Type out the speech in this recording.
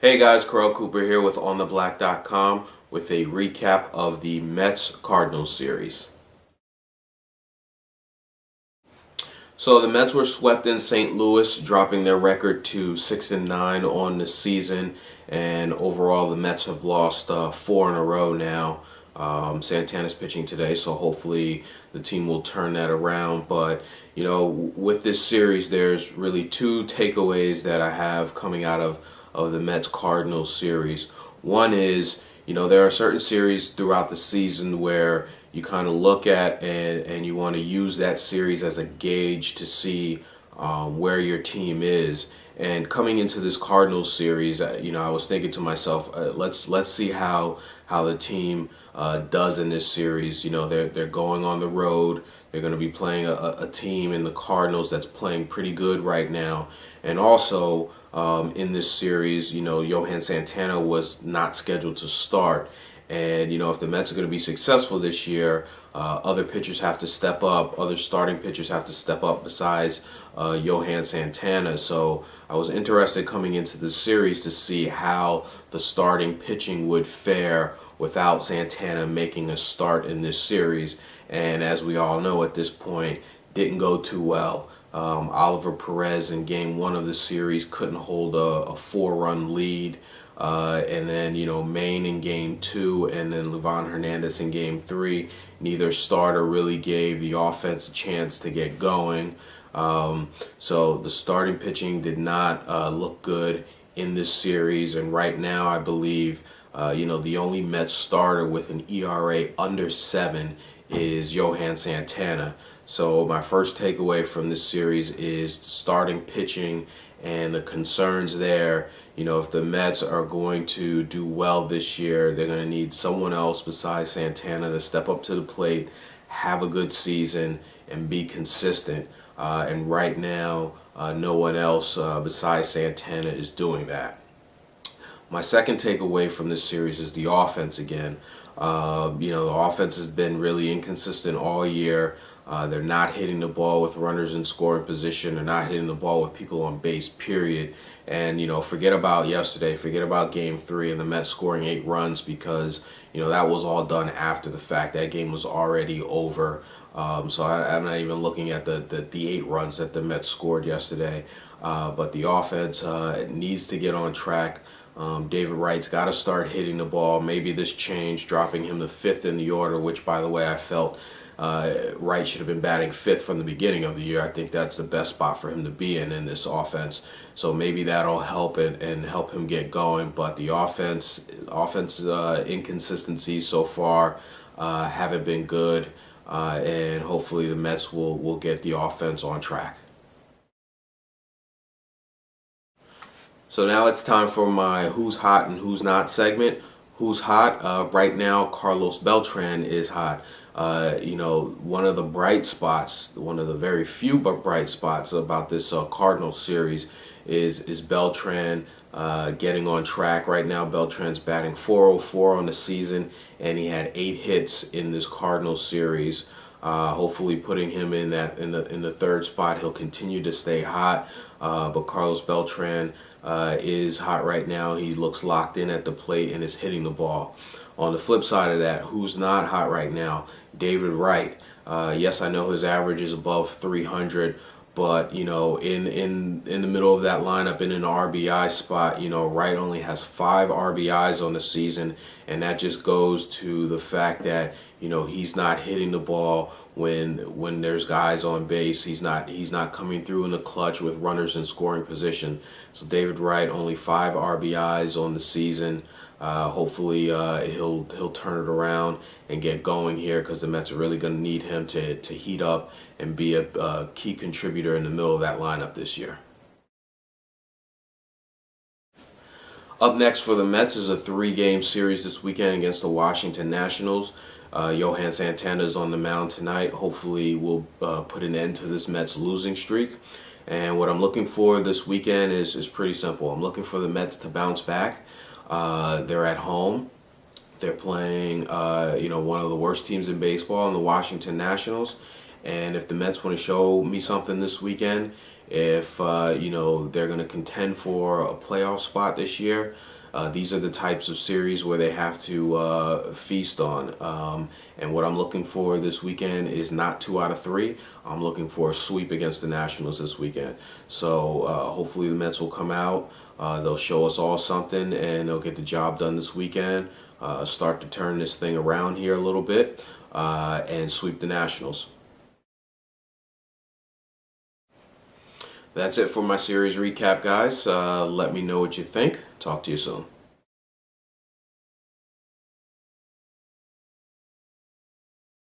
Hey guys, Carl Cooper here with OnTheBlack.com with a recap of the Mets Cardinals series. So the Mets were swept in St. Louis, dropping their record to 6-9 on the season, and overall the Mets have lost four in a row now. Santana's pitching today, so hopefully the team will turn that around. But with this series, there's really two takeaways that I have coming out of the Mets Cardinals series. One is, there are certain series throughout the season where you kind of look at and you want to use that series as a gauge to see where your team is. And coming into this Cardinals series, I was thinking to myself, let's see how the team does in this series. They're going on the road. They're going to be playing a team in the Cardinals that's playing pretty good right now. And also in this series, Johan Santana was not scheduled to start. And, if the Mets are going to be successful this year, other pitchers have to step up. Other starting pitchers have to step up besides Johan Santana. So I was interested coming into the series to see how the starting pitching would fare without Santana making a start in this series. And as we all know at this point, didn't go too well. Oliver Perez in game one of the series couldn't hold a 4-run lead. And then, Maine in game two, and then Livan Hernandez in game three. Neither starter really gave the offense a chance to get going. So the starting pitching did not look good in this series. And right now, I believe, the only Mets starter with an ERA under 7 is Johan Santana. So my first takeaway from this series is the starting pitching and the concerns there. If the Mets are going to do well this year, they're going to need someone else besides Santana to step up to the plate, have a good season, and be consistent. And right now, no one else besides Santana is doing that. My second takeaway from this series is the offense again. The offense has been really inconsistent all year. They're not hitting the ball with runners in scoring position. They're not hitting the ball with people on base, period. And, forget about yesterday. Forget about game 3 and the Mets scoring 8 runs because, that was all done after the fact. That game was already over. So I'm not even looking at the 8 runs that the Mets scored yesterday. But the offense needs to get on track. David Wright's got to start hitting the ball. Maybe this change, dropping him to 5th in the order, which, by the way, I felt Wright should have been batting 5th from the beginning of the year. I think that's the best spot for him to be in this offense. So maybe that'll help and help him get going. But the offense inconsistencies so far haven't been good. And hopefully the Mets will get the offense on track. So now it's time for my Who's Hot and Who's Not segment. Who's hot? Right now, Carlos Beltran is hot. One of the bright spots, one of the very few but bright spots about this Cardinals series is Beltran getting on track. Right now, Beltran's batting .404 on the season, and he had 8 hits in this Cardinals series. Hopefully, putting him in the third spot, he'll continue to stay hot. But Carlos Beltran is hot right now. He looks locked in at the plate and is hitting the ball. On the flip side of that, who's not hot right now? David Wright. Yes, I know his average is above 300, but in the middle of that lineup in an RBI spot, Wright only has 5 RBIs on the season, and that just goes to the fact that he's not hitting the ball when there's guys on base. He's not coming through in the clutch with runners in scoring position. So David Wright only 5 RBIs on the season. Hopefully he'll turn it around and get going here because the Mets are really going to need him to heat up and be a key contributor in the middle of that lineup this year. Up next for the Mets is a 3-game series this weekend against the Washington Nationals. Johan Santana is on the mound tonight. Hopefully we'll put an end to this Mets losing streak. And what I'm looking for this weekend is pretty simple. I'm looking for the Mets to bounce back. They're at home. They're playing, one of the worst teams in baseball in the Washington Nationals. And if the Mets want to show me something this weekend, if they're going to contend for a playoff spot this year. These are the types of series where they have to feast on. And what I'm looking for this weekend is not 2 out of 3. I'm looking for a sweep against the Nationals this weekend. So hopefully the Mets will come out. They'll show us all something, and they'll get the job done this weekend. Start to turn this thing around here a little bit and sweep the Nationals. That's it for my series recap, guys. Let me know what you think. Talk to you soon.